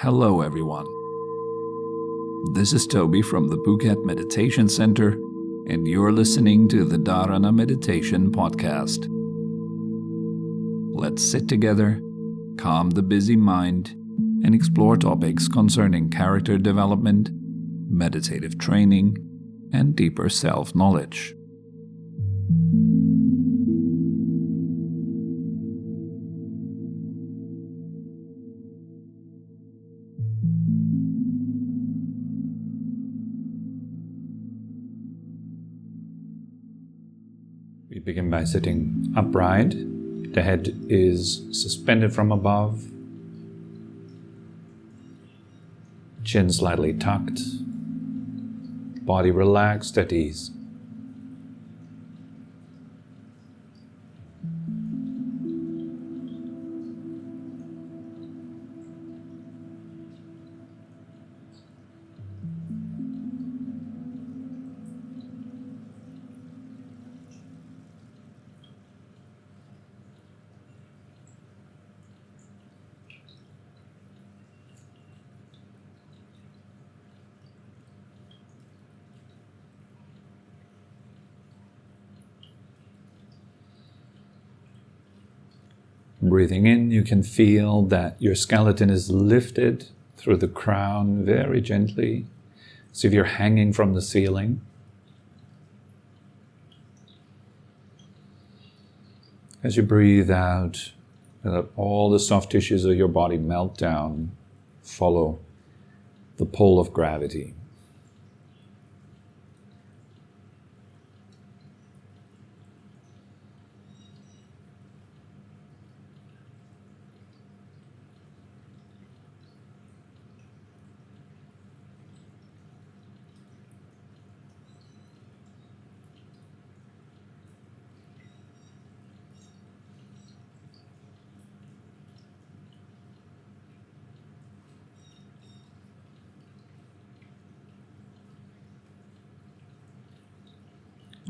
Hello everyone. This is Tobi from the Phuket Meditation Center, and you're listening to the Dharana Meditation Podcast. Let's sit together, calm the busy mind, and explore topics concerning character development, meditative training, and deeper self-knowledge. We begin by sitting upright. The head is suspended from above, chin slightly tucked, body relaxed at ease. Breathing in, you can feel that your skeleton is lifted through the crown very gently, as if you're hanging from the ceiling. As you breathe out, let all the soft tissues of your body melt down, follow the pull of gravity.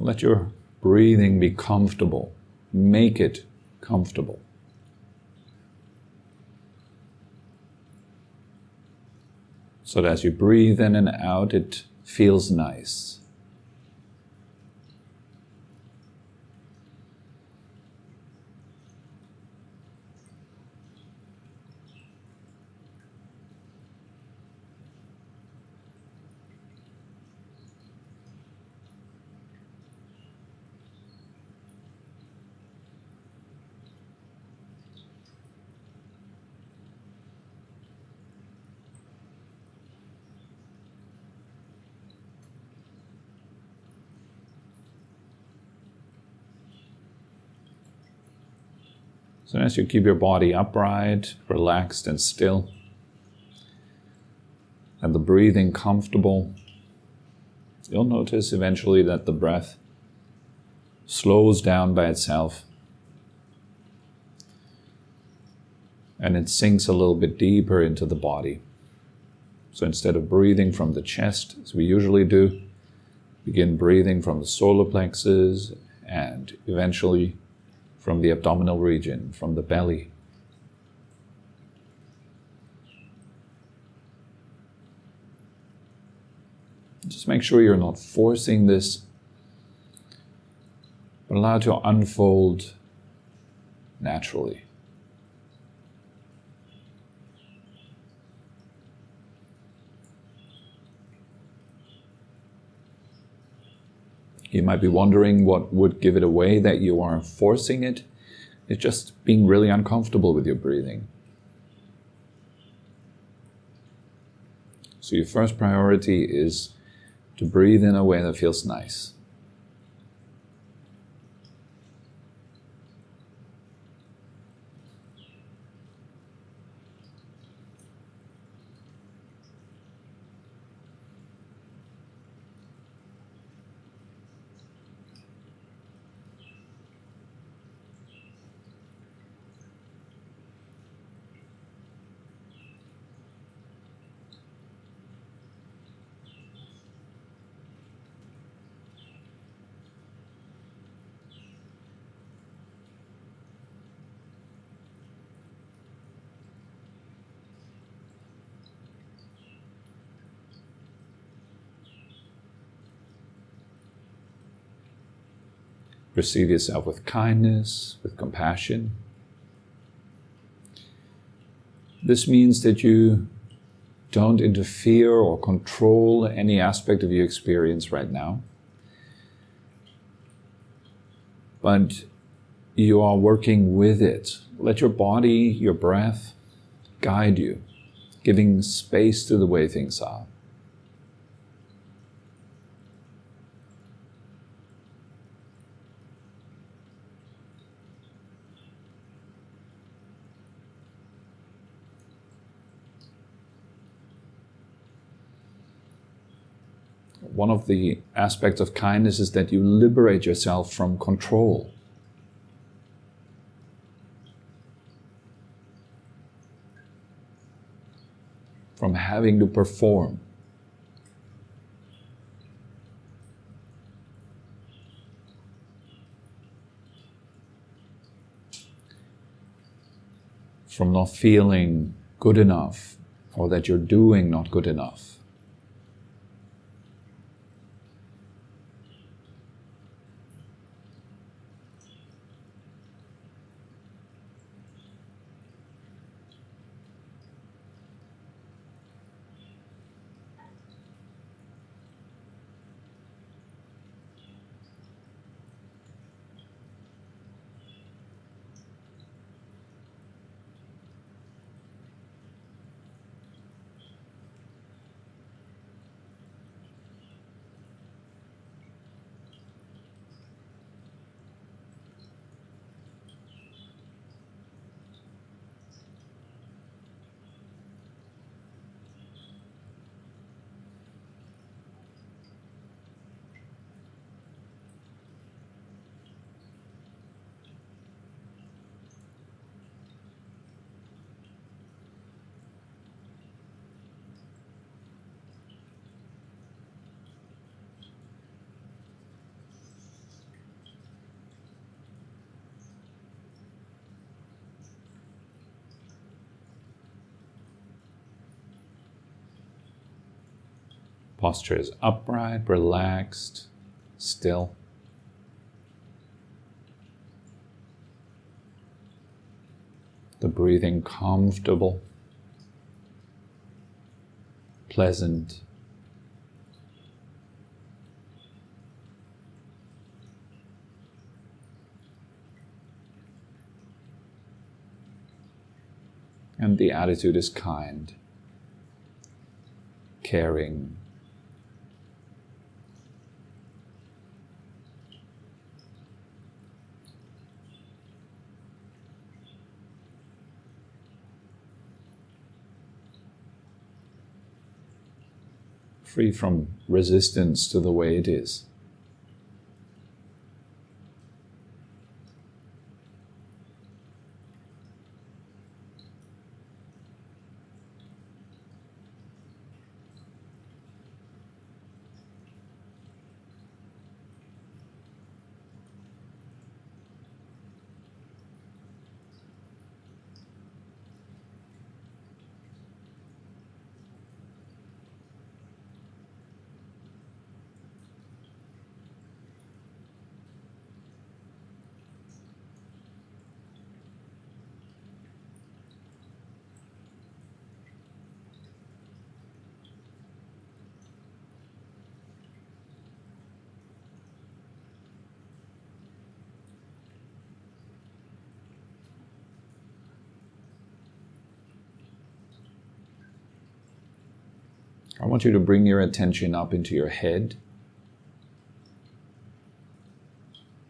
Let your breathing be comfortable. Make it comfortable. So that as you breathe in and out, it feels nice. So as you keep your body upright, relaxed and still, and the breathing comfortable, you'll notice eventually that the breath slows down by itself and it sinks a little bit deeper into the body. So instead of breathing from the chest, as we usually do, begin breathing from the solar plexus and eventually from the abdominal region, from the belly. Just make sure you're not forcing this, but allow it to unfold naturally. You might be wondering what would give it away that you aren't forcing it. It's just being really uncomfortable with your breathing. So your first priority is to breathe in a way that feels nice. Receive yourself with kindness, with compassion. This means that you don't interfere or control any aspect of your experience right now, but you are working with it. Let your body, your breath, guide you, giving space to the way things are. One of the aspects of kindness is that you liberate yourself from control. From having to perform. From not feeling good enough, or that you're doing not good enough. Posture is upright, relaxed, still. The breathing comfortable, pleasant. And the attitude is kind, caring. Free from resistance to the way it is. I want you to bring your attention up into your head.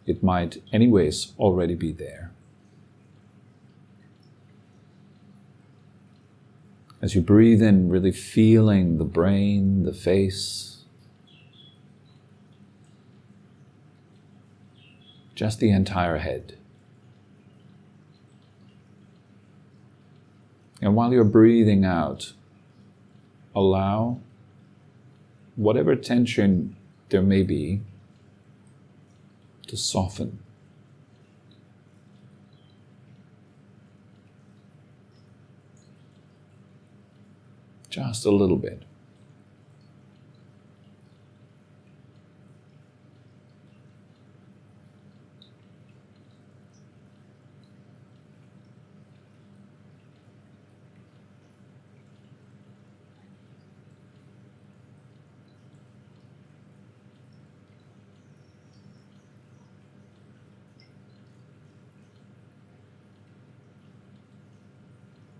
It might anyways already be there. As you breathe in, really feeling the brain, the face, just the entire head. And while you're breathing out, allow whatever tension there may be to soften. Just a little bit.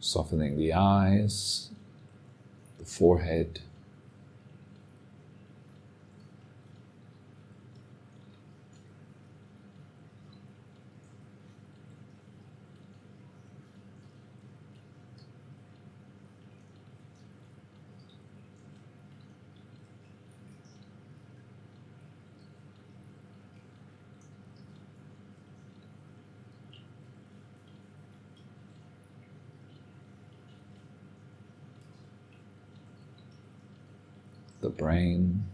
Softening the eyes, the forehead. The brain.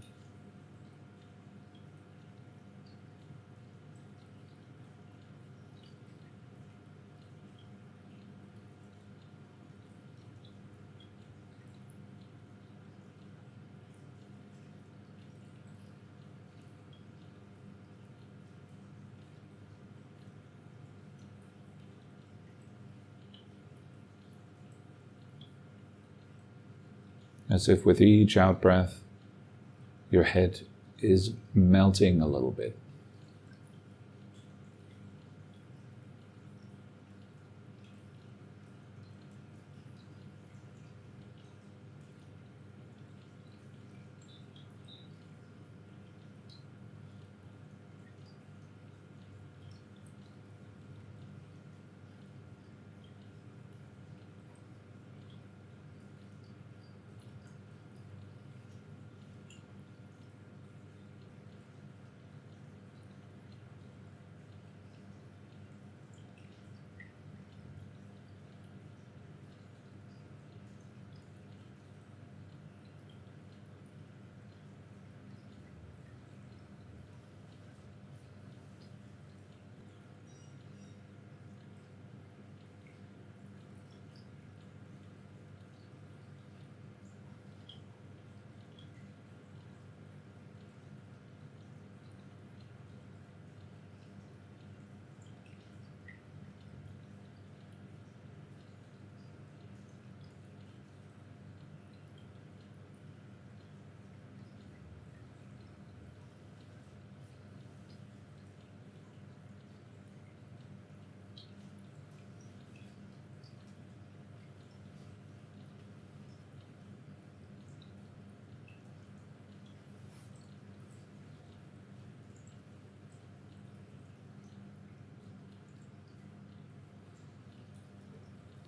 As if with each out-breath, your head is melting a little bit.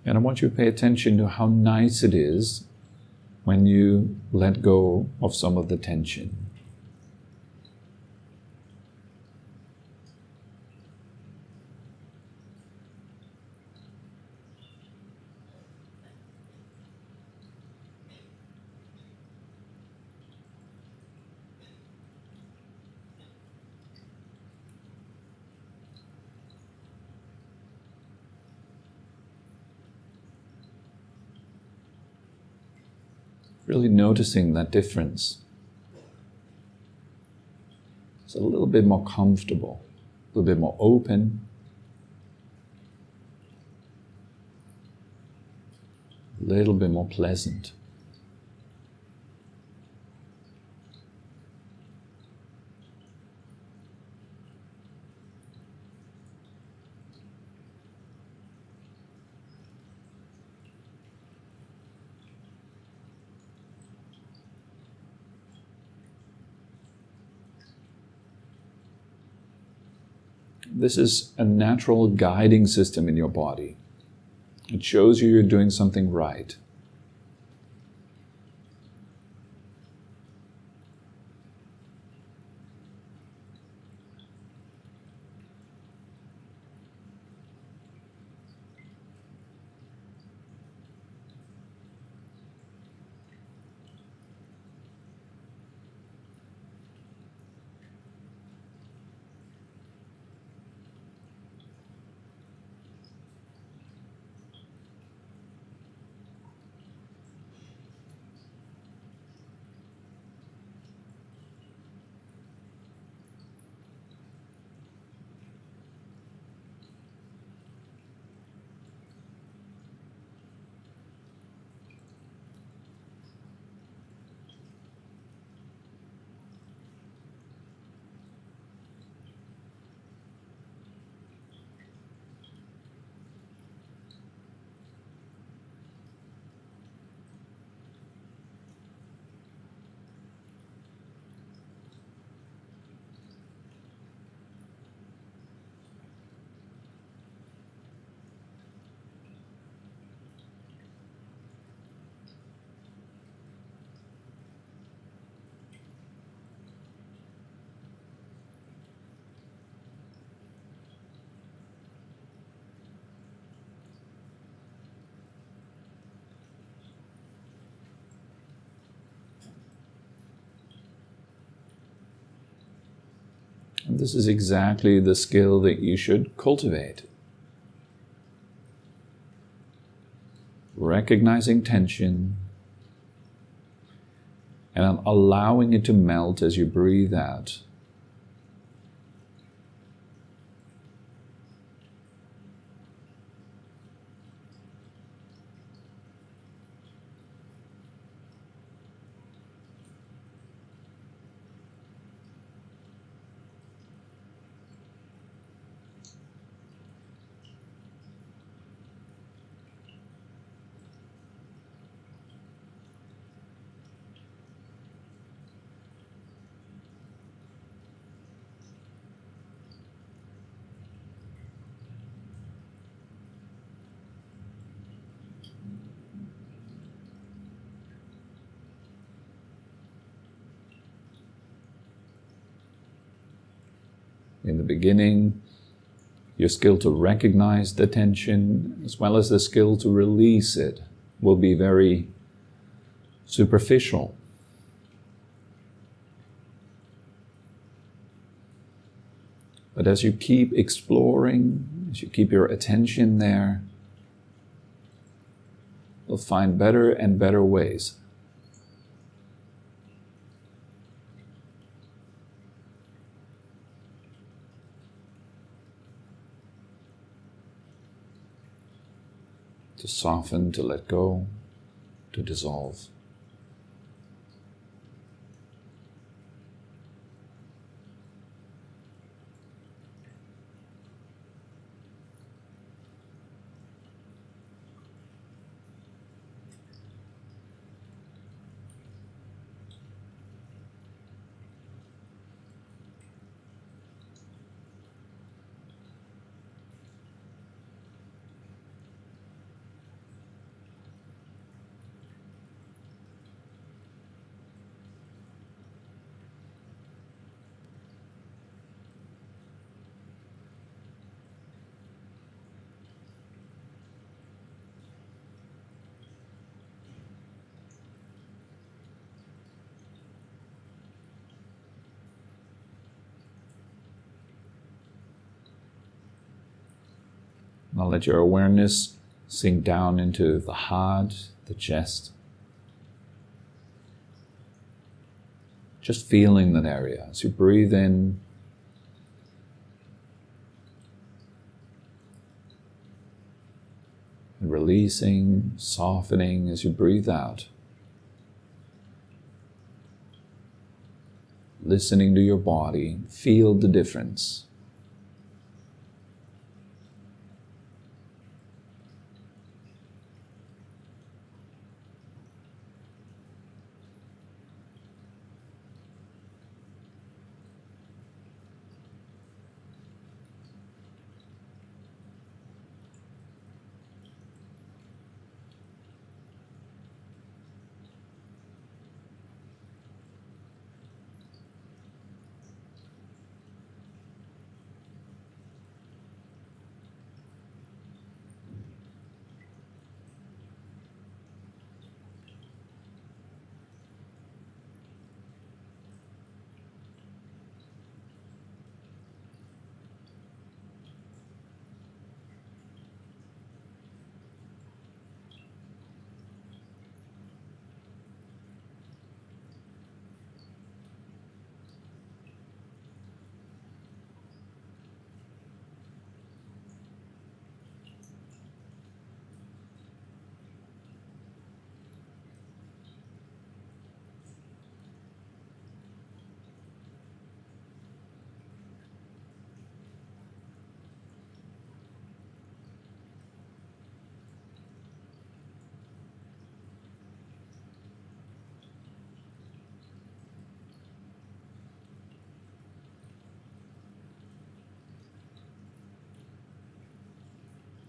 And I want you to pay attention to how nice it is when you let go of some of the tension. Really noticing that difference. It's a little bit more comfortable, a little bit more open, a little bit more pleasant. This is a natural guiding system in your body. It shows you you're doing something right. And this is exactly the skill that you should cultivate. Recognizing tension and allowing it to melt as you breathe out. In the beginning, your skill to recognize the tension, as well as the skill to release it, will be very superficial. But as you keep exploring, as you keep your attention there, you'll find better and better ways to soften, to let go, to dissolve. Now let your awareness sink down into the heart, the chest. Just feeling that area as you breathe in. And releasing, softening as you breathe out. Listening to your body, feel the difference.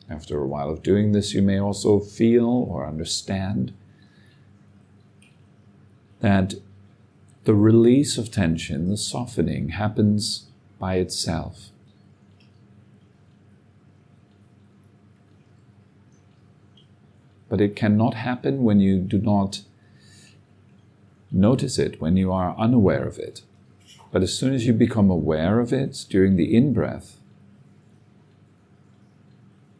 After a while of doing this, you may also feel or understand that the release of tension, the softening, happens by itself. But it cannot happen when you do not notice it, when you are unaware of it. But as soon as you become aware of it during the in-breath,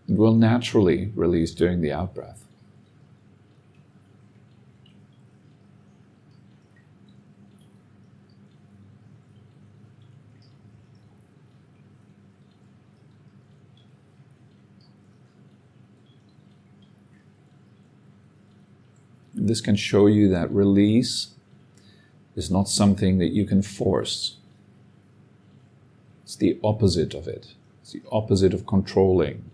it will naturally release during the out-breath. This can show you that release is not something that you can force. It's the opposite of it. It's the opposite of controlling.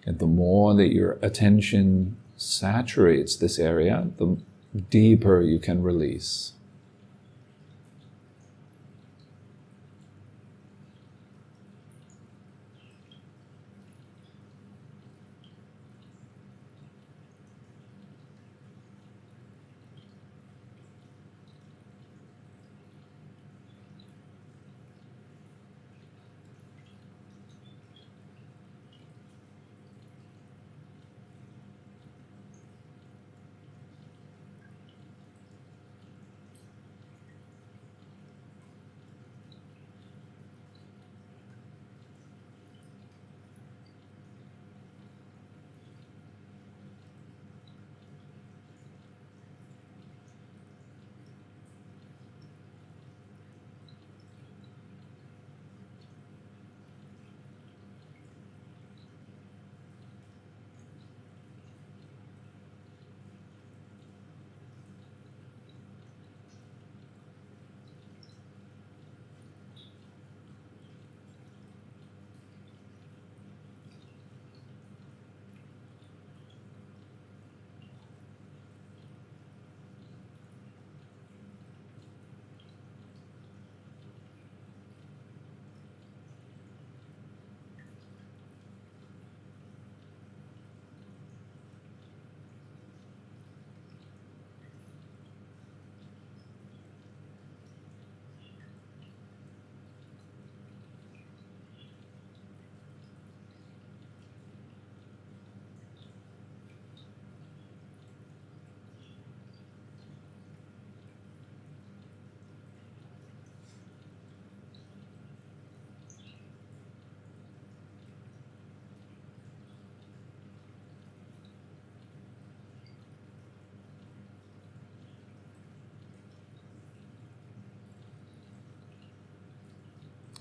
And the more that your attention saturates this area, the deeper you can release.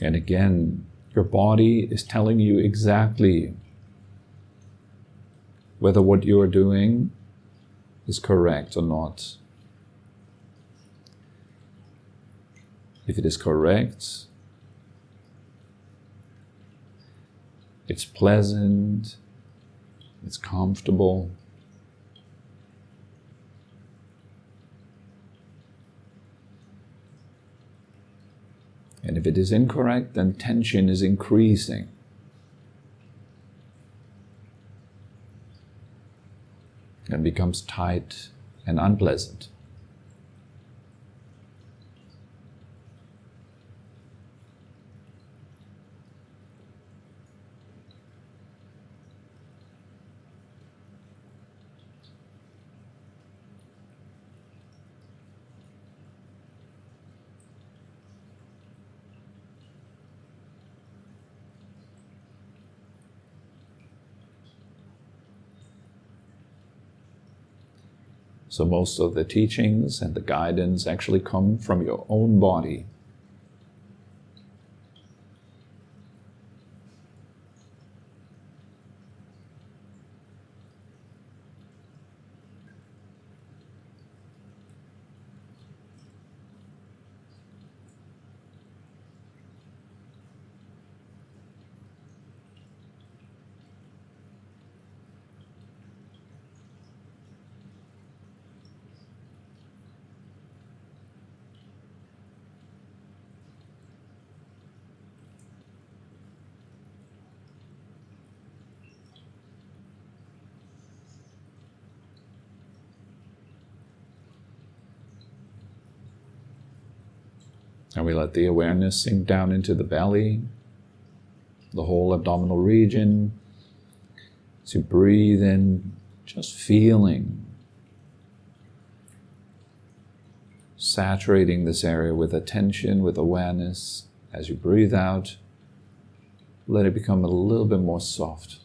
And again, your body is telling you exactly whether what you are doing is correct or not. If it is correct, it's pleasant, it's comfortable. And if it is incorrect, then tension is increasing. And becomes tight and unpleasant. So most of the teachings and the guidance actually come from your own body. And we let the awareness sink down into the belly, the whole abdominal region. As you breathe in, just feeling, saturating this area with attention, with awareness. As you breathe out, let it become a little bit more soft.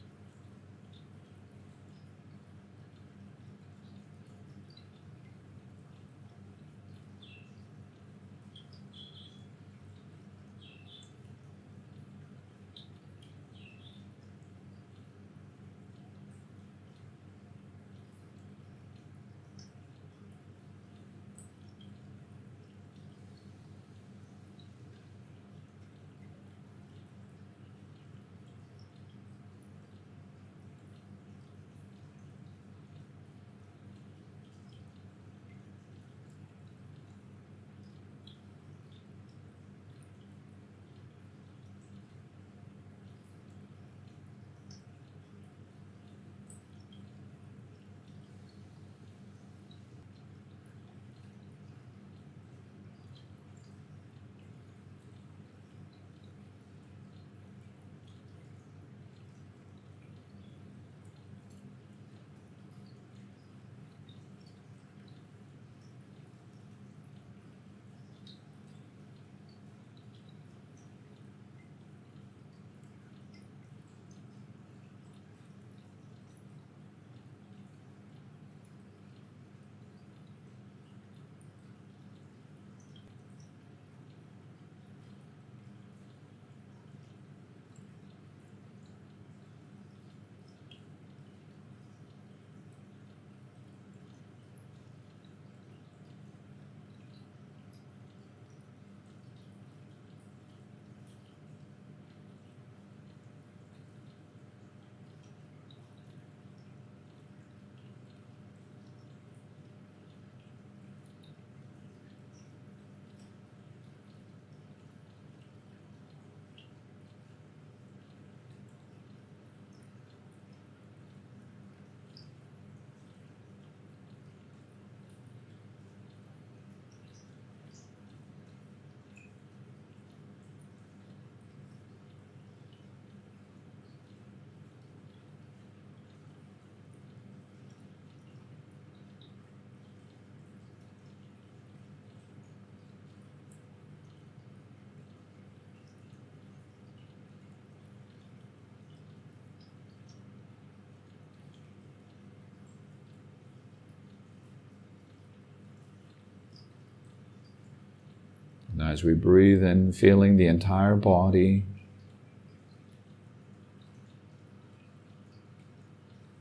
Now as we breathe in, feeling the entire body,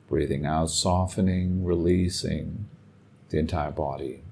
breathing out, softening, releasing the entire body.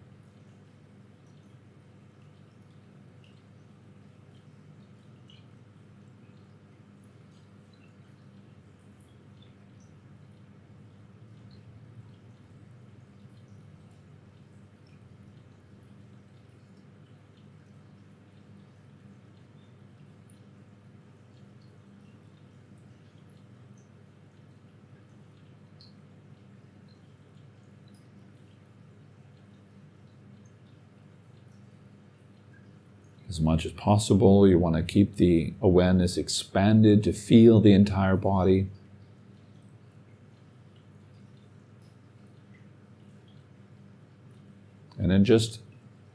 As much as possible, you want to keep the awareness expanded to feel the entire body. And then just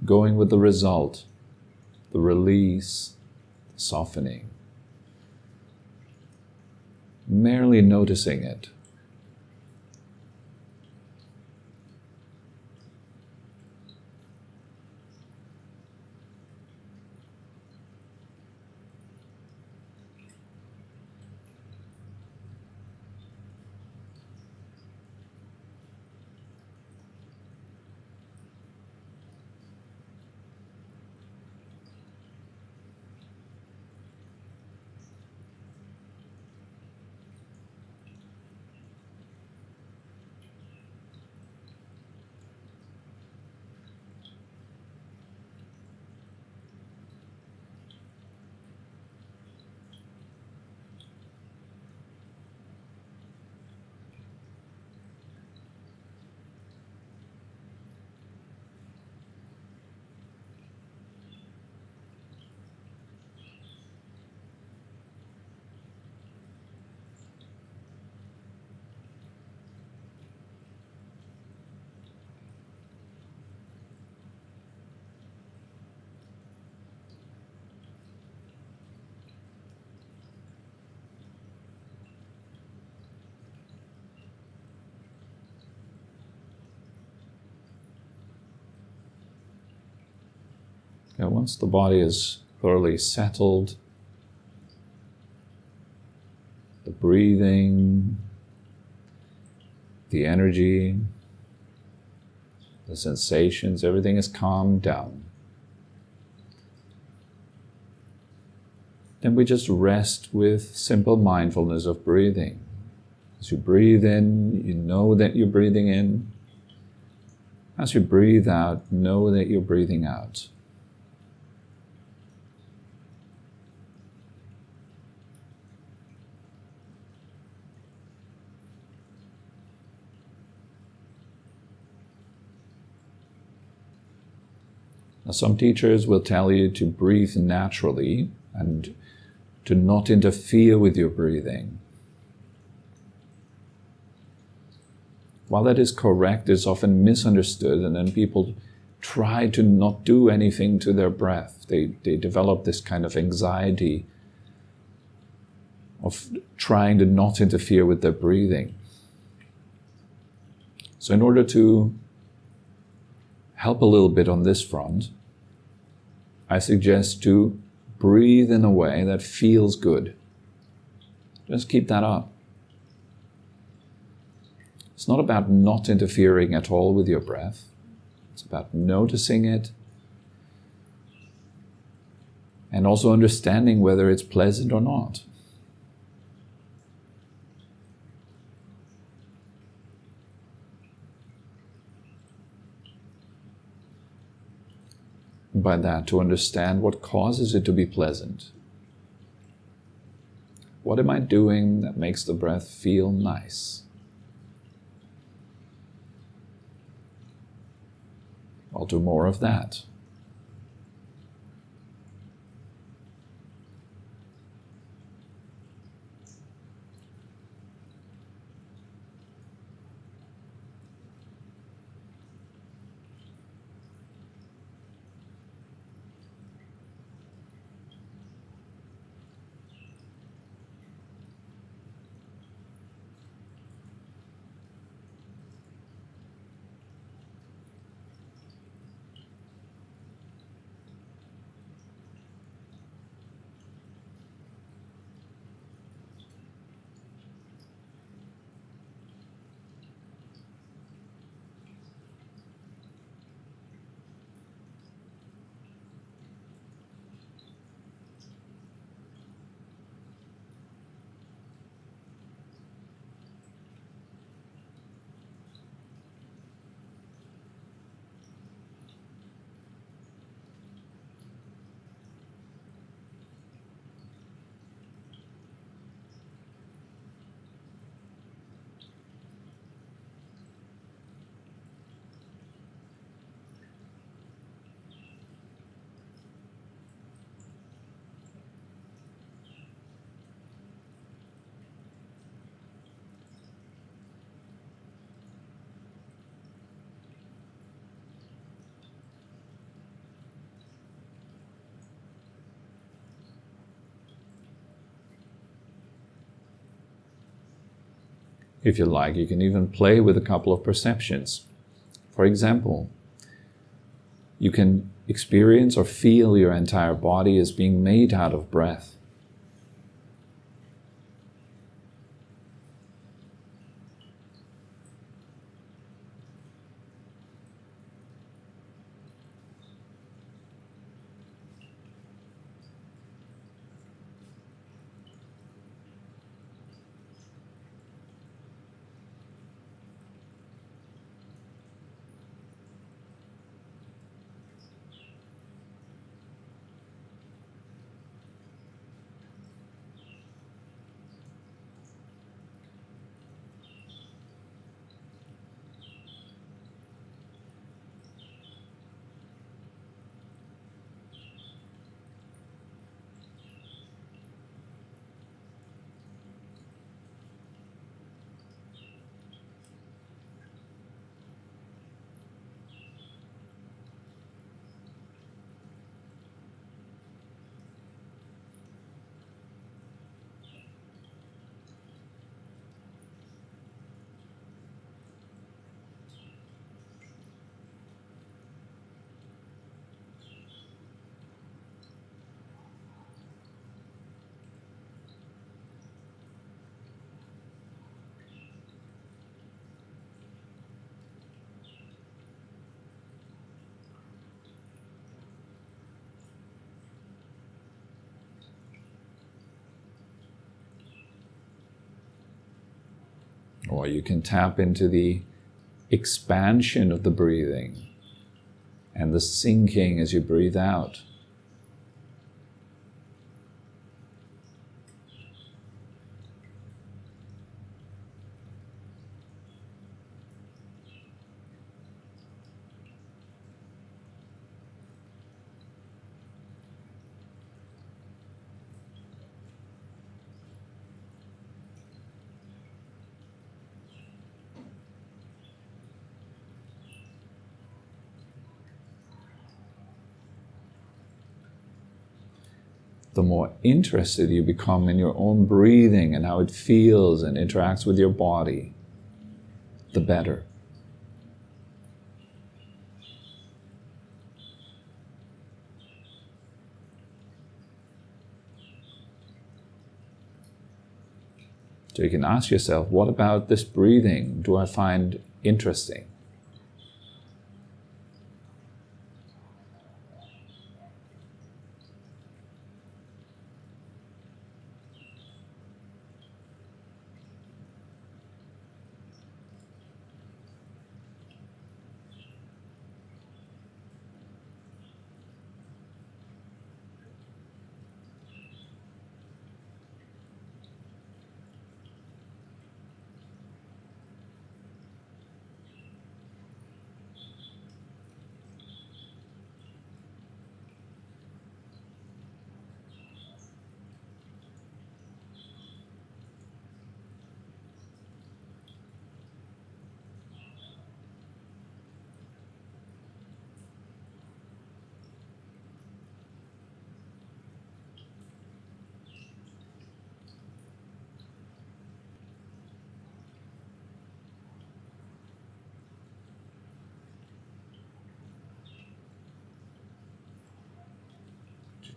going with the result, the release, the softening. Merely noticing it. Now, once the body is thoroughly settled, the breathing, the energy, the sensations, everything is calmed down. Then we just rest with simple mindfulness of breathing. As you breathe in, you know that you're breathing in. As you breathe out, know that you're breathing out. Now, some teachers will tell you to breathe naturally and to not interfere with your breathing. While that is correct, it's often misunderstood, and then people try to not do anything to their breath. They develop this kind of anxiety of trying to not interfere with their breathing. So in order to help a little bit on this front, I suggest to breathe in a way that feels good. Just keep that up. It's not about not interfering at all with your breath. It's about noticing it and also understanding whether it's pleasant or not. By that, to understand what causes it to be pleasant. What am I doing that makes the breath feel nice? I'll do more of that. If you like, you can even play with a couple of perceptions. For example, you can experience or feel your entire body as being made out of breath. Or you can tap into the expansion of the breathing and the sinking as you breathe out. The more interested you become in your own breathing and how it feels and interacts with your body, the better. So you can ask yourself, what about this breathing do I find interesting?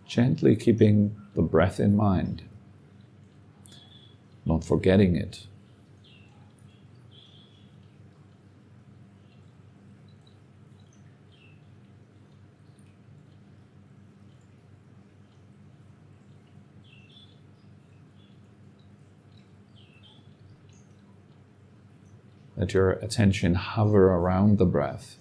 Gently keeping the breath in mind, not forgetting it. Let your attention hover around the breath.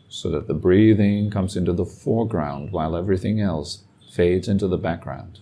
So that the breathing comes into the foreground while everything else fades into the background.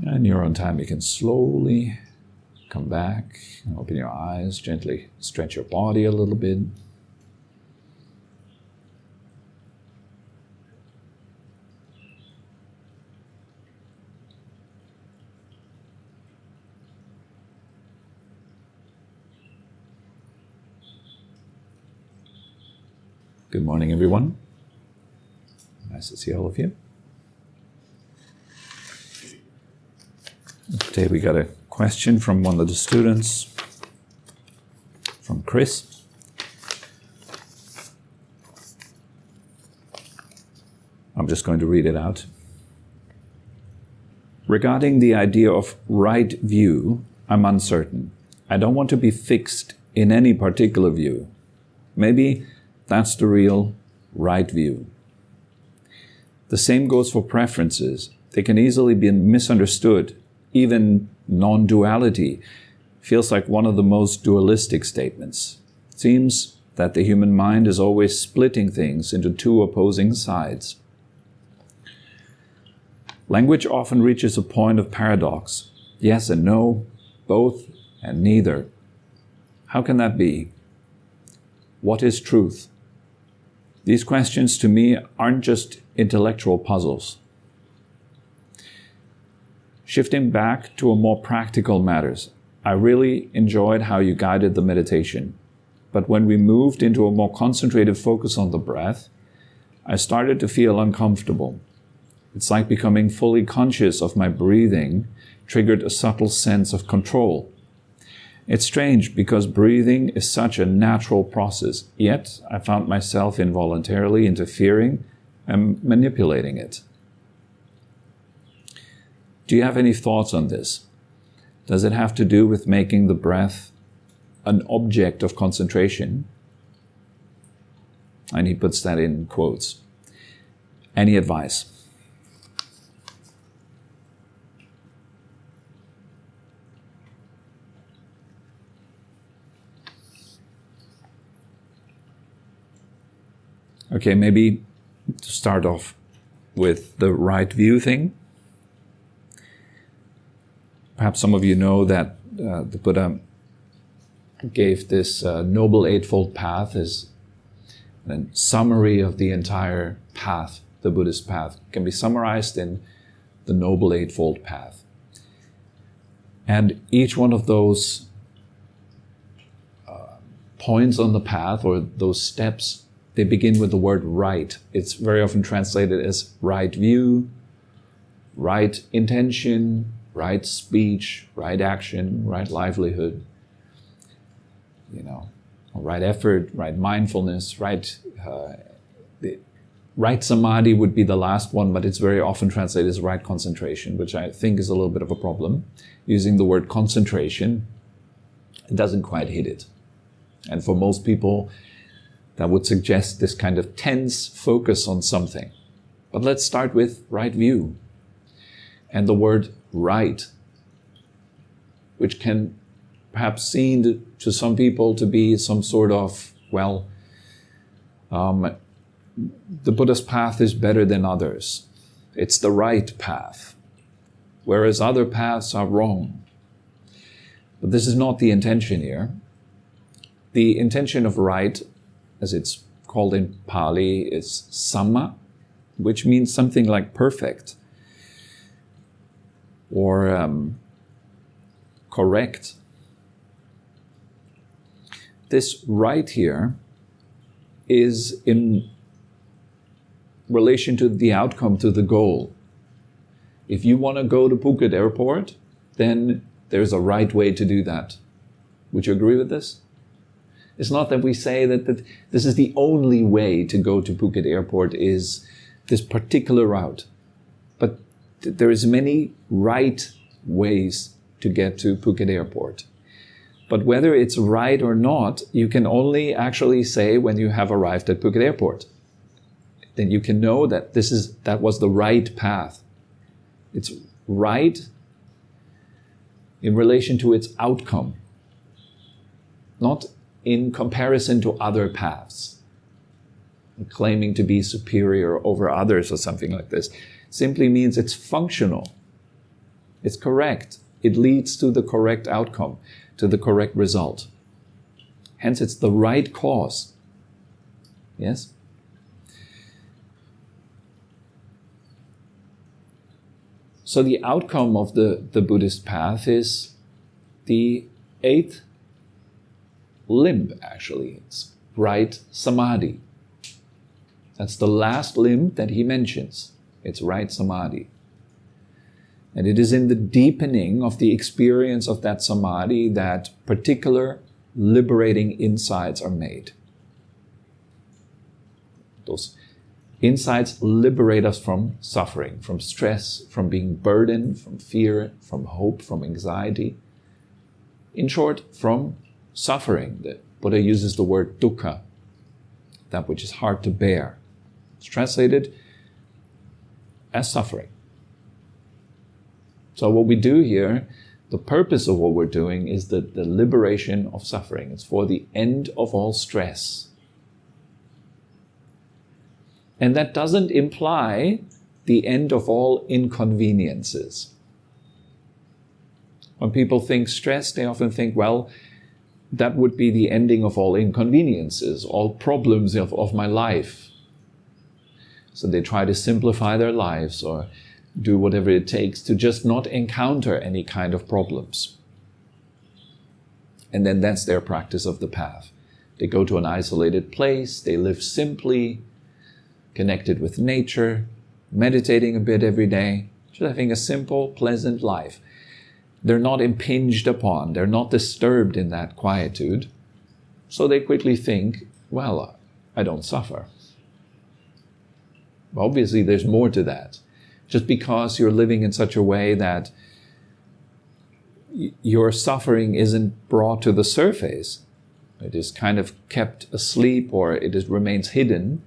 And your own time, you can slowly come back and open your eyes, gently stretch your body a little bit. Good morning, everyone. Nice to see all of you. Today we got a question from one of the students, from Chris. I'm just going to read it out. Regarding the idea of right view, I'm uncertain. I don't want to be fixed in any particular view. Maybe that's the real right view. The same goes for preferences. They can easily be misunderstood. Even non-duality feels like one of the most dualistic statements. It seems that the human mind is always splitting things into two opposing sides. Language often reaches a point of paradox. Yes and no, both and neither. How can that be? What is truth? These questions to me aren't just intellectual puzzles. Shifting back to a more practical matters, I really enjoyed how you guided the meditation. But when we moved into a more concentrated focus on the breath, I started to feel uncomfortable. It's like becoming fully conscious of my breathing triggered a subtle sense of control. It's strange because breathing is such a natural process, yet I found myself involuntarily interfering and manipulating it. Do you have any thoughts on this? Does it have to do with making the breath an object of concentration? And he puts that in quotes. Any advice? Okay, maybe to start off with the right view thing. Perhaps some of you know that the Buddha gave this Noble Eightfold Path as a summary of the entire path. The Buddhist path can be summarized in the Noble Eightfold Path. And each one of those points on the path, or those steps, they begin with the word right. It's very often translated as right view, right intention, right speech, right action, right livelihood, right effort, right mindfulness, right samadhi would be the last one, but it's very often translated as right concentration, which I think is a little bit of a problem. Using the word concentration, it doesn't quite hit it. And for most people, that would suggest this kind of tense focus on something. But let's start with right view. And the word right, which can perhaps seem to some people to be some sort of, the Buddha's path is better than others. It's the right path, whereas other paths are wrong. But this is not the intention here. The intention of right, as it's called in Pali, is samma, which means something like perfect or correct. This right here is in relation to the outcome, to the goal. If you want to go to Phuket airport, then there's a right way to do that. Would you agree with this? It's not that we say that this is the only way to go to Phuket airport is this particular route. But there is many right ways to get to Phuket airport. But whether it's right or not, you can only actually say when you have arrived at Phuket airport. Then you can know that that was the right path. It's right in relation to its outcome, not in comparison to other paths, claiming to be superior over others or something like this. Simply means it's functional. It's correct. It leads to the correct outcome, to the correct result. Hence, it's the right cause. Yes? So the outcome of the Buddhist path is the 8th limb, actually. It's right samadhi. That's the last limb that he mentions. It's right samadhi. And it is in the deepening of the experience of that samadhi that particular liberating insights are made. Those insights liberate us from suffering, from stress, from being burdened, from fear, from hope, from anxiety. In short, from suffering. The Buddha uses the word dukkha, that which is hard to bear. It's translated as suffering. So what we do here, The purpose of what we're doing is the liberation of suffering. It's for the end of all stress. And that doesn't imply the end of all inconveniences. When people think stress, they often think, well, that would be the ending of all inconveniences, all problems of my life. So they try to simplify their lives or do whatever it takes to just not encounter any kind of problems. And then that's their practice of the path. They go to an isolated place, they live simply, connected with nature, meditating a bit every day, just having a simple, pleasant life. They're not impinged upon, they're not disturbed in that quietude. So they quickly think, well, I don't suffer. Obviously, there's more to that. Just because you're living in such a way that your suffering isn't brought to the surface, it is kind of kept asleep or remains hidden,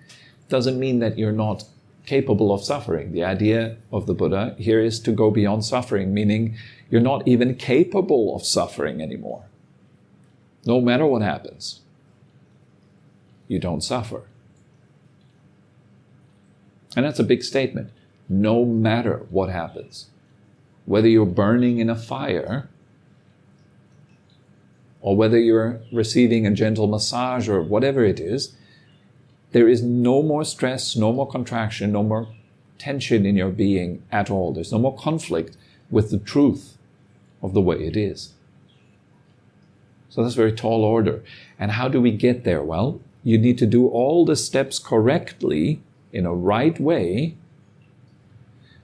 doesn't mean that you're not capable of suffering. The idea of the Buddha here is to go beyond suffering, meaning you're not even capable of suffering anymore. No matter what happens, you don't suffer. And that's a big statement. No matter what happens, whether you're burning in a fire or whether you're receiving a gentle massage or whatever it is, there is no more stress, no more contraction, no more tension in your being at all. There's no more conflict with the truth of the way it is. So that's a very tall order. And how do we get there? Well, you need to do all the steps correctly in a right way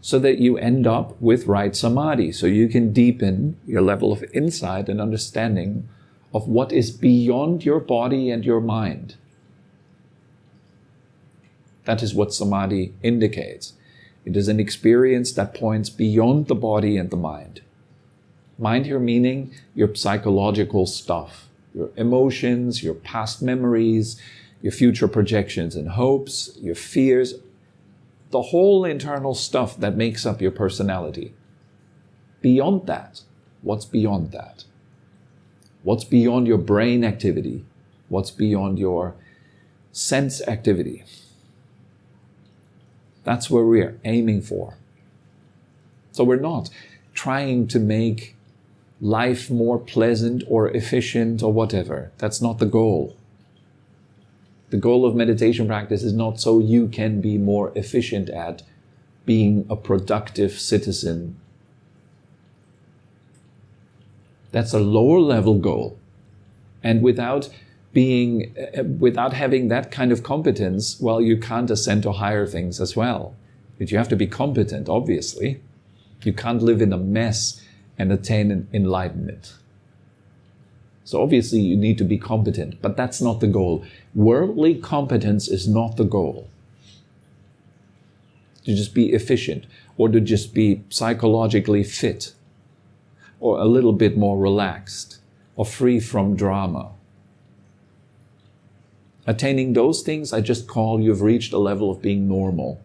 so that you end up with right samadhi, so you can deepen your level of insight and understanding of what is beyond your body and your mind. That is what samadhi indicates. It is an experience that points beyond the body and the mind. Mind here meaning your psychological stuff, your emotions, your past memories, your future projections and hopes, your fears, the whole internal stuff that makes up your personality. Beyond that, what's beyond that? What's beyond your brain activity? What's beyond your sense activity? That's where we're aiming for. So we're not trying to make life more pleasant or efficient or whatever. That's not the goal. The goal of meditation practice is not so you can be more efficient at being a productive citizen. That's a lower level goal. And without having that kind of competence, well, you can't ascend to higher things as well. But you have to be competent, obviously. You can't live in a mess and attain enlightenment. So obviously you need to be competent, but that's not the goal. Worldly competence is not the goal. To just be efficient, or to just be psychologically fit, or a little bit more relaxed, or free from drama. Attaining those things, I just call you've reached a level of being normal.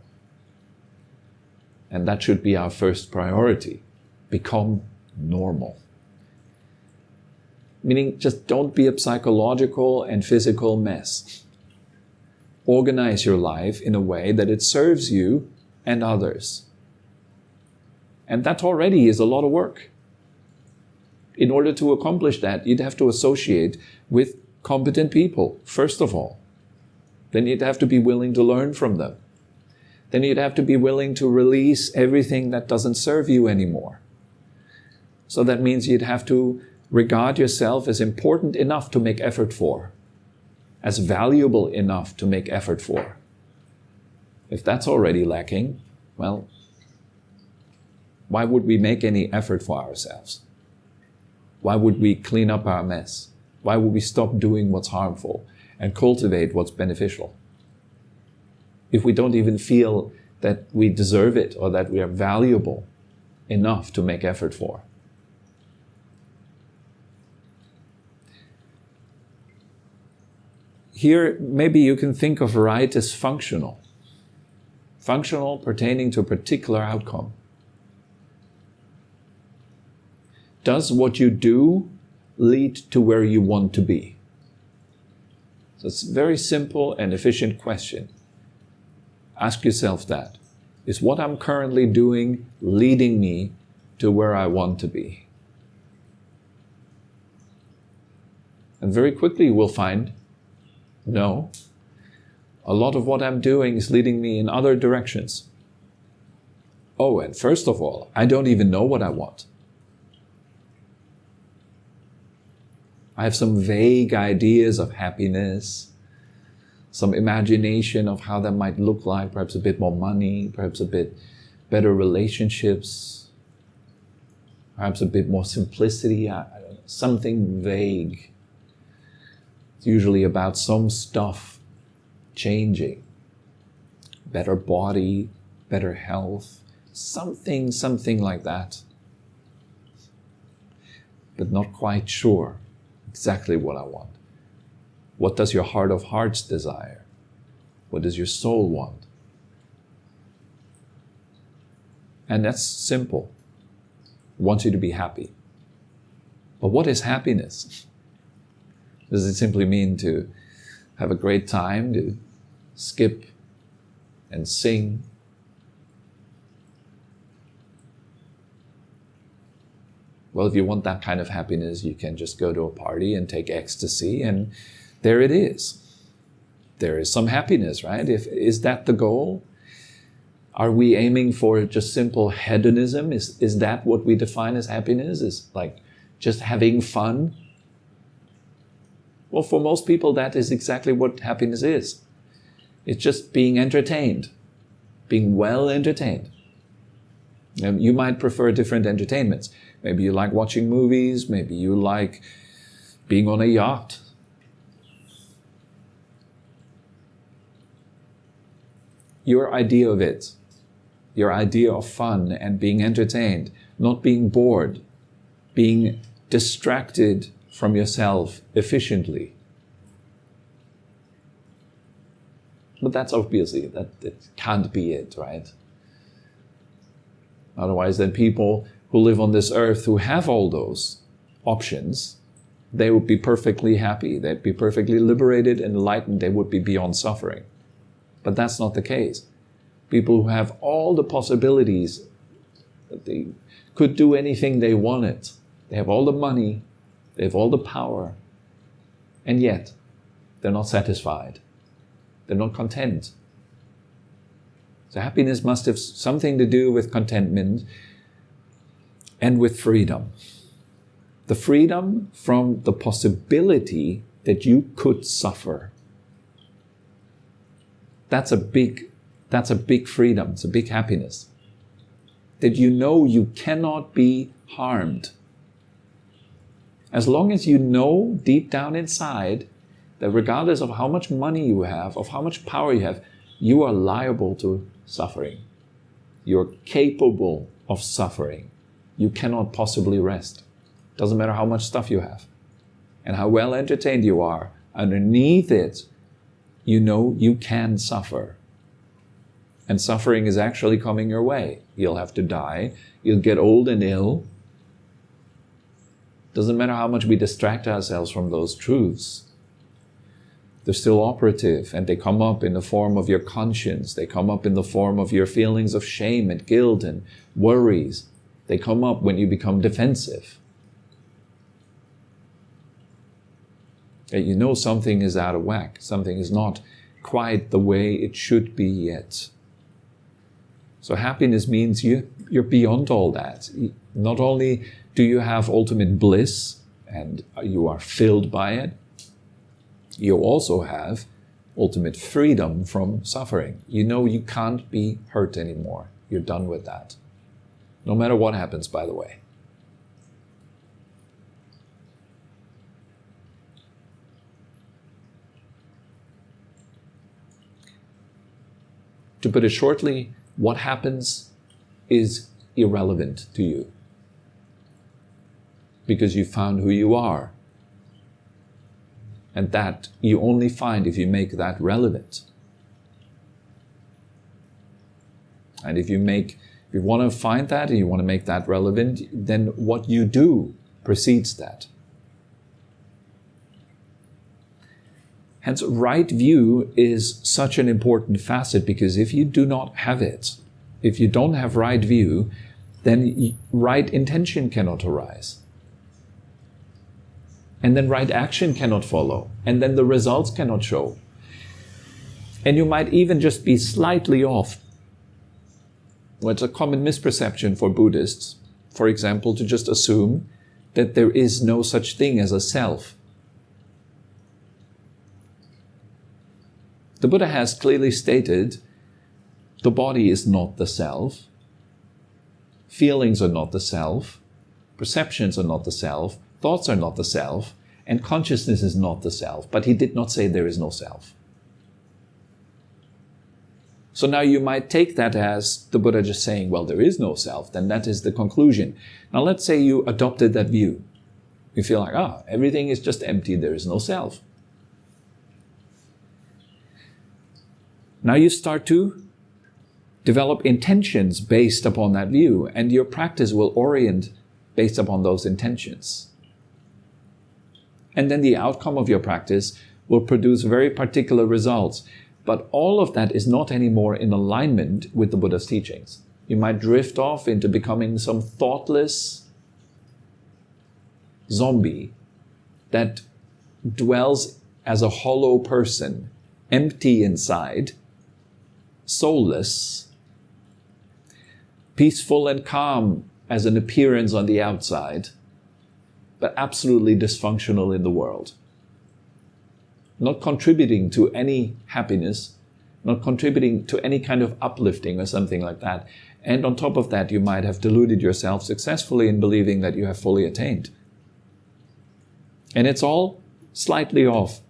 And that should be our first priority. Become normal. Meaning, just don't be a psychological and physical mess. Organize your life in a way that it serves you and others. And that already is a lot of work. In order to accomplish that, you'd have to associate with competent people, first of all. Then you'd have to be willing to learn from them. Then you'd have to be willing to release everything that doesn't serve you anymore. So that means you'd have to regard yourself as important enough to make effort for, as valuable enough to make effort for. If that's already lacking, well, why would we make any effort for ourselves? Why would we clean up our mess? Why would we stop doing what's harmful and cultivate what's beneficial? If we don't even feel that we deserve it or that we are valuable enough to make effort for. Here, maybe you can think of right as functional. Functional pertaining to a particular outcome. Does what you do lead to where you want to be? So it's a very simple and efficient question. Ask yourself that. Is what I'm currently doing leading me to where I want to be? And very quickly you will find, no. A lot of what I'm doing is leading me in other directions. Oh, and first of all, I don't even know what I want. I have some vague ideas of happiness, some imagination of how that might look like, perhaps a bit more money, perhaps a bit better relationships, perhaps a bit more simplicity, I don't know, something vague. It's usually about some stuff changing, better body, better health, something like that. But not quite sure exactly what I want. What does your heart of hearts desire? What does your soul want? And that's simple. It wants you to be happy. But what is happiness? Does it simply mean to have a great time, to skip and sing? Well, if you want that kind of happiness, you can just go to a party and take ecstasy, and there it is. There is some happiness, right? Is that the goal? Are we aiming for just simple hedonism? Is that what we define as happiness? Is like just having fun? Well, for most people, that is exactly what happiness is. It's just being entertained, being well entertained. And you might prefer different entertainments. Maybe you like watching movies, maybe you like being on a yacht. Your idea of it, your idea of fun and being entertained, not being bored, being distracted from yourself efficiently. But that's obviously, that can't be it, right? Otherwise, then people who live on this earth who have all those options, they would be perfectly happy, they'd be perfectly liberated and enlightened, they would be beyond suffering. But that's not the case. People who have all the possibilities, that they could do anything they wanted, they have all the money, they have all the power, and yet they're not satisfied, they're not content. So happiness must have something to do with contentment and with freedom. The freedom from the possibility that you could suffer. That's a big freedom, it's a big happiness. That you know you cannot be harmed. As long as you know deep down inside that regardless of how much money you have, of how much power you have, you are liable to suffering. You're capable of suffering. You cannot possibly rest. Doesn't matter how much stuff you have and how well entertained you are. Underneath it, you know you can suffer. And suffering is actually coming your way. You'll have to die. You'll get old and ill. Doesn't matter how much we distract ourselves from those truths. They're still operative, and they come up in the form of your conscience. They come up in the form of your feelings of shame and guilt and worries. They come up when you become defensive. You know something is out of whack. Something is not quite the way it should be yet. So happiness means you're beyond all that. Not only do you have ultimate bliss and you are filled by it, you also have ultimate freedom from suffering. You know you can't be hurt anymore. You're done with that. No matter what happens, by the way. To put it shortly, what happens is irrelevant to you. Because you found who you are. And that you only find if you make that relevant. And if If you want to find that and you want to make that relevant, then what you do precedes that. Hence, right view is such an important facet, because if you do not have it, if you don't have right view, then right intention cannot arise. And then right action cannot follow. And then the results cannot show. And you might even just be slightly off. Well, it's a common misperception for Buddhists, for example, to just assume that there is no such thing as a self. The Buddha has clearly stated the body is not the self, feelings are not the self, perceptions are not the self, thoughts are not the self, and consciousness is not the self. But he did not say there is no self. So now you might take that as the Buddha just saying, well, there is no self, then that is the conclusion. Now let's say you adopted that view. You feel like, everything is just empty, there is no self. Now you start to develop intentions based upon that view, and your practice will orient based upon those intentions. And then the outcome of your practice will produce very particular results. But all of that is not anymore in alignment with the Buddha's teachings. You might drift off into becoming some thoughtless zombie that dwells as a hollow person, empty inside, soulless, peaceful and calm as an appearance on the outside, but absolutely dysfunctional in the world. Not contributing to any happiness, not contributing to any kind of uplifting or something like that. And on top of that, you might have deluded yourself successfully in believing that you have fully attained. And it's all slightly off.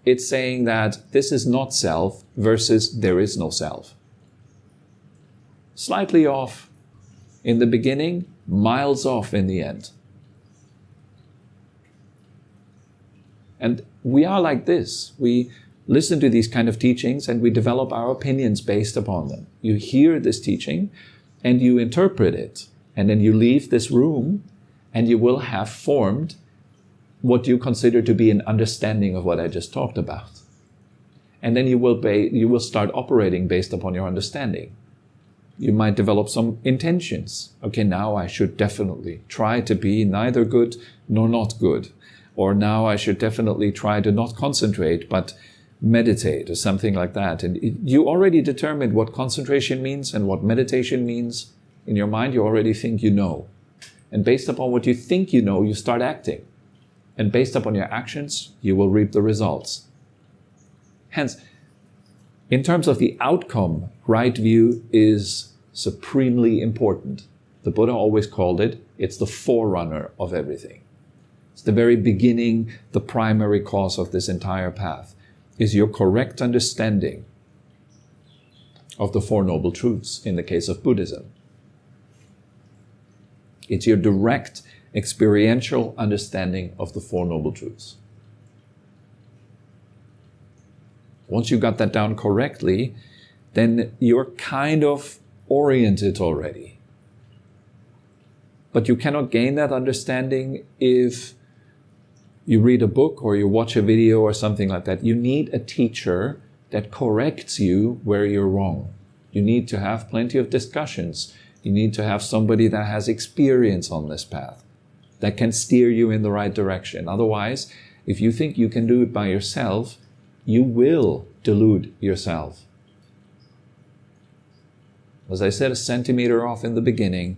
It's saying that this is not self versus there is no self. Slightly off in the beginning, miles off in the end. And we are like this. We listen to these kind of teachings and we develop our opinions based upon them. You hear this teaching and you interpret it. And then you leave this room and you will have formed what you consider to be an understanding of what I just talked about. And then you will start operating based upon your understanding. You might develop some intentions. Okay, now I should definitely try to be neither good nor not good. Or now I should definitely try to not concentrate, but meditate or something like that. And you already determined what concentration means and what meditation means. In your mind, you already think you know. And based upon what you think you know, you start acting. And based upon your actions, you will reap the results. Hence, in terms of the outcome, right view is supremely important. The Buddha always called it, it's the forerunner of everything. It's the very beginning, the primary cause of this entire path, is your correct understanding of the Four Noble Truths in the case of Buddhism. It's your direct experiential understanding of the Four Noble Truths. Once you got that down correctly, then you're kind of oriented already. But you cannot gain that understanding if you read a book or you watch a video or something like that. You need a teacher that corrects you where you're wrong. You need to have plenty of discussions. You need to have somebody that has experience on this path, that can steer you in the right direction. Otherwise, if you think you can do it by yourself, you will delude yourself. As I said, a centimeter off in the beginning,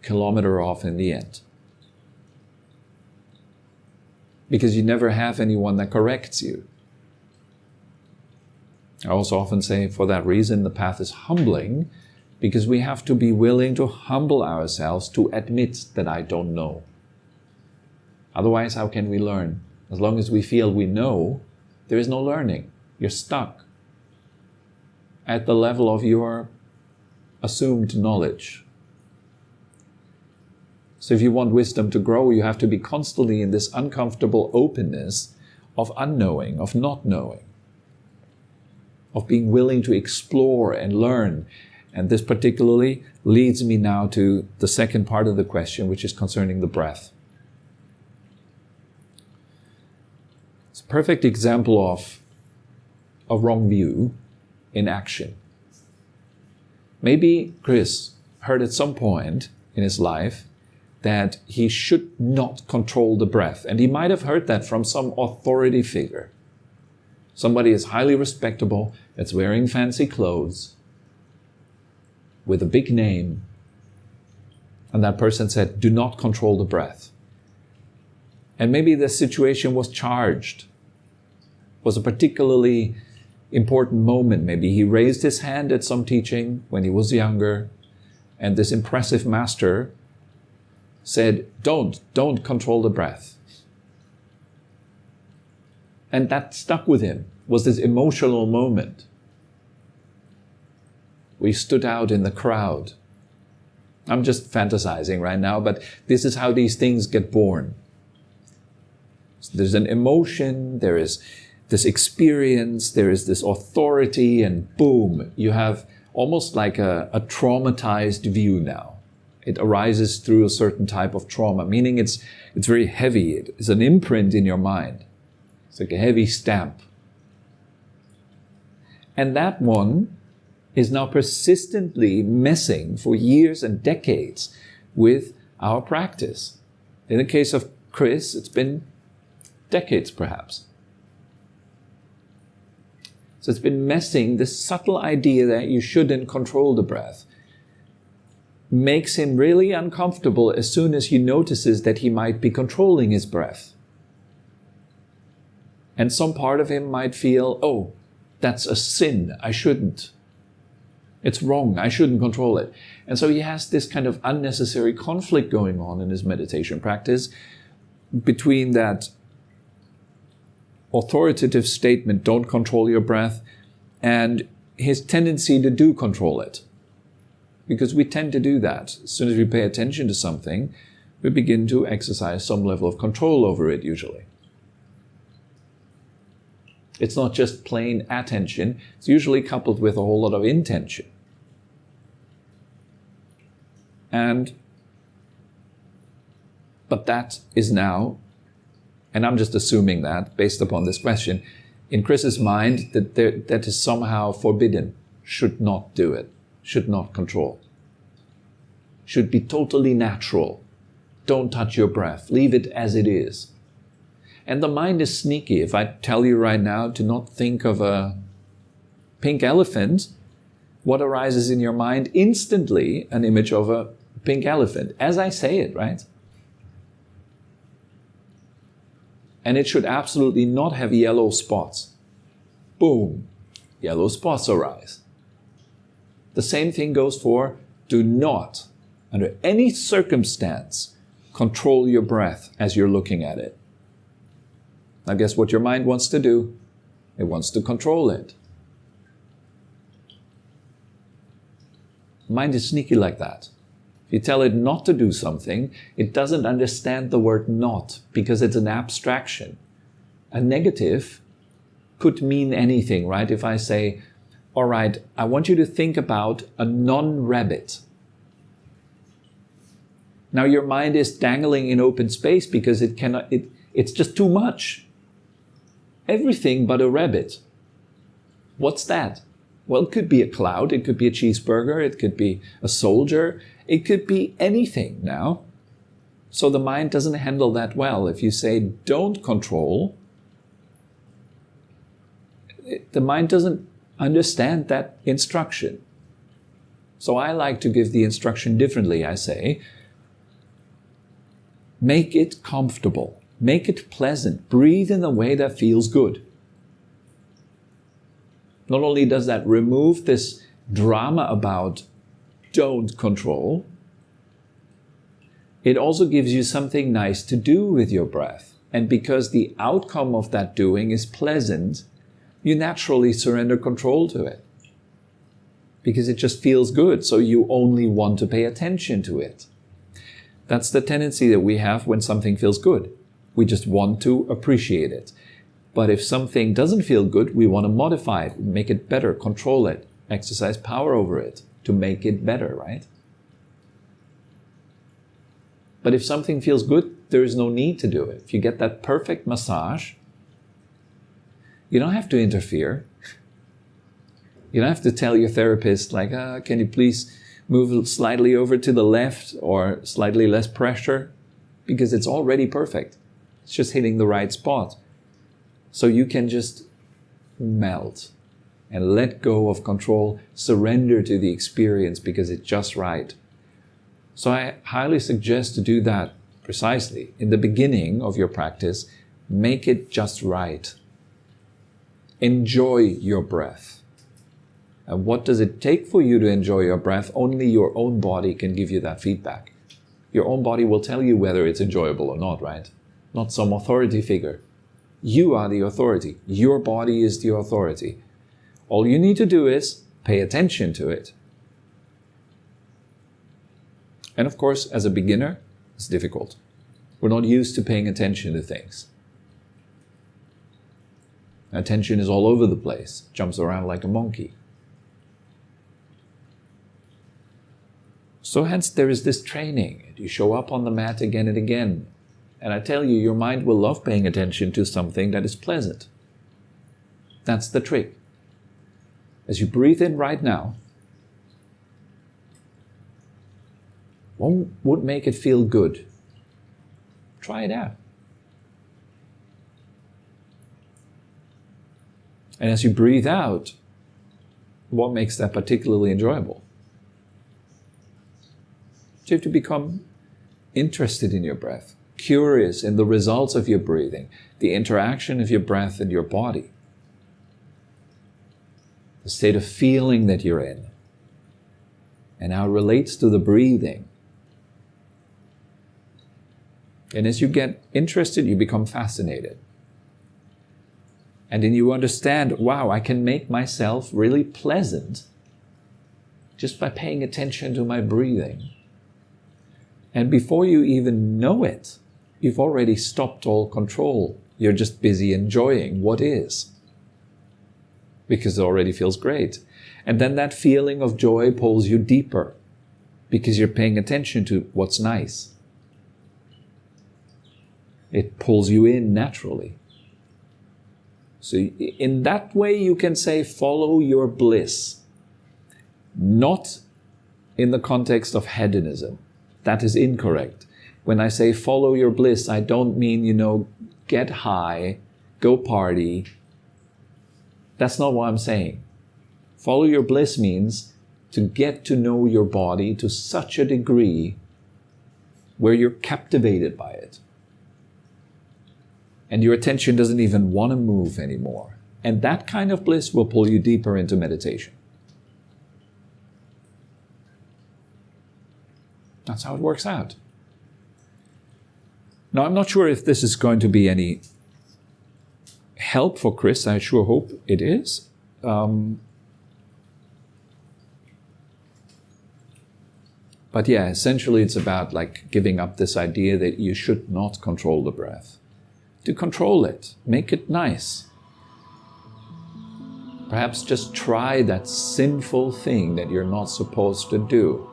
kilometer off in the end. Because you never have anyone that corrects you. I also often say for that reason the path is humbling, because we have to be willing to humble ourselves to admit that I don't know. Otherwise, how can we learn? As long as we feel we know, there is no learning. You're stuck at the level of your assumed knowledge. So if you want wisdom to grow, you have to be constantly in this uncomfortable openness of unknowing, of not knowing, of being willing to explore and learn And this particularly leads me now to the second part of the question, which is concerning the breath. It's a perfect example of a wrong view in action. Maybe Chris heard at some point in his life that he should not control the breath. And he might have heard that from some authority figure. Somebody is highly respectable, that's wearing fancy clothes, with a big name. And that person said, do not control the breath. And maybe the situation was charged, was a particularly important moment. Maybe he raised his hand at some teaching when he was younger, and this impressive master said, don't control the breath. And that stuck with him, was this emotional moment. We stood out in the crowd. I'm just fantasizing right now, but this is how these things get born. There's an emotion, there is this experience, there is this authority, and boom, you have almost like a traumatized view now. It arises through a certain type of trauma, meaning it's very heavy. It is an imprint in your mind. It's like a heavy stamp. And that one is now persistently messing for years and decades with our practice. In the case of Chris, it's been decades perhaps. So it's been messing. This subtle idea that you shouldn't control the breath makes him really uncomfortable as soon as he notices that he might be controlling his breath. And some part of him might feel, oh, that's a sin, I shouldn't. It's wrong, I shouldn't control it. And so he has this kind of unnecessary conflict going on in his meditation practice between that authoritative statement, don't control your breath, and his tendency to do control it. Because we tend to do that. As soon as we pay attention to something, we begin to exercise some level of control over it usually. It's not just plain attention, it's usually coupled with a whole lot of intention. But that is now, and I'm just assuming that based upon this question, in Chris's mind that is somehow forbidden, should not do it, should not control, should be totally natural. Don't touch your breath, leave it as it is. And the mind is sneaky. If I tell you right now to not think of a pink elephant, what arises in your mind? Instantly an image of a pink elephant, as I say it, right? And it should absolutely not have yellow spots. Boom, yellow spots arise. The same thing goes for do not, under any circumstance, control your breath as you're looking at it. Now guess what your mind wants to do? It wants to control it. Mind is sneaky like that. If you tell it not to do something, it doesn't understand the word not because it's an abstraction. A negative could mean anything, right? If I say, all right, I want you to think about a non-rabbit. Now your mind is dangling in open space because it's just too much. Everything but a rabbit. What's that? Well, it could be a cloud, it could be a cheeseburger, it could be a soldier, it could be anything now. So the mind doesn't handle that well. If you say don't control, the mind doesn't understand that instruction. So I like to give the instruction differently. I say, make it comfortable. Make it pleasant. Breathe in a way that feels good. Not only does that remove this drama about don't control, it also gives you something nice to do with your breath. And because the outcome of that doing is pleasant, you naturally surrender control to it. Because it just feels good, so you only want to pay attention to it. That's the tendency that we have when something feels good. We just want to appreciate it. But if something doesn't feel good, we want to modify it, make it better, control it, exercise power over it, to make it better, right? But if something feels good, there is no need to do it. If you get that perfect massage, you don't have to interfere. You don't have to tell your therapist, like, can you please move slightly over to the left or slightly less pressure? Because it's already perfect. It's just hitting the right spot. So you can just melt and let go of control, surrender to the experience because it's just right. So I highly suggest to do that precisely. In the beginning of your practice, make it just right. Enjoy your breath. And what does it take for you to enjoy your breath? Only your own body can give you that feedback. Your own body will tell you whether it's enjoyable or not, right? Not some authority figure. You are the authority. Your body is the authority. All you need to do is pay attention to it. And of course, as a beginner, it's difficult. We're not used to paying attention to things. Attention is all over the place, jumps around like a monkey. So hence there is this training. You show up on the mat again and again. And I tell you, your mind will love paying attention to something that is pleasant. That's the trick. As you breathe in right now, what would make it feel good? Try it out. And as you breathe out, what makes that particularly enjoyable? So you have to become interested in your breath, curious in the results of your breathing, the interaction of your breath and your body, the state of feeling that you're in, and how it relates to the breathing. And as you get interested, you become fascinated. And then you understand, wow, I can make myself really pleasant just by paying attention to my breathing. And before you even know it, you've already stopped all control. You're just busy enjoying what is. Because it already feels great. And then that feeling of joy pulls you deeper because you're paying attention to what's nice. It pulls you in naturally. So in that way you can say follow your bliss. Not in the context of hedonism. That is incorrect. When I say follow your bliss, I don't mean, get high, go party. That's not what I'm saying. Follow your bliss means to get to know your body to such a degree where you're captivated by it. And your attention doesn't even want to move anymore. And that kind of bliss will pull you deeper into meditation. That's how it works out. Now, I'm not sure if this is going to be any help for Chris. I sure hope it is. But yeah, essentially it's about giving up this idea that you should not control the breath. To control it, make it nice. Perhaps just try that sinful thing that you're not supposed to do.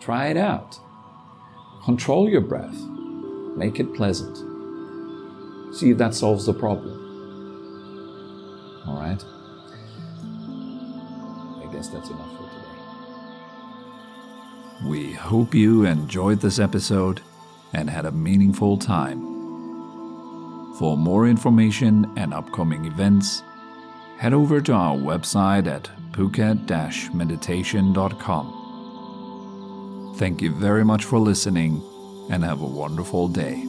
Try it out. Control your breath. Make it pleasant. See if that solves the problem. All right? I guess that's enough for today. We hope you enjoyed this episode and had a meaningful time. For more information and upcoming events, head over to our website at phuket-meditation.com. Thank you very much for listening and have a wonderful day.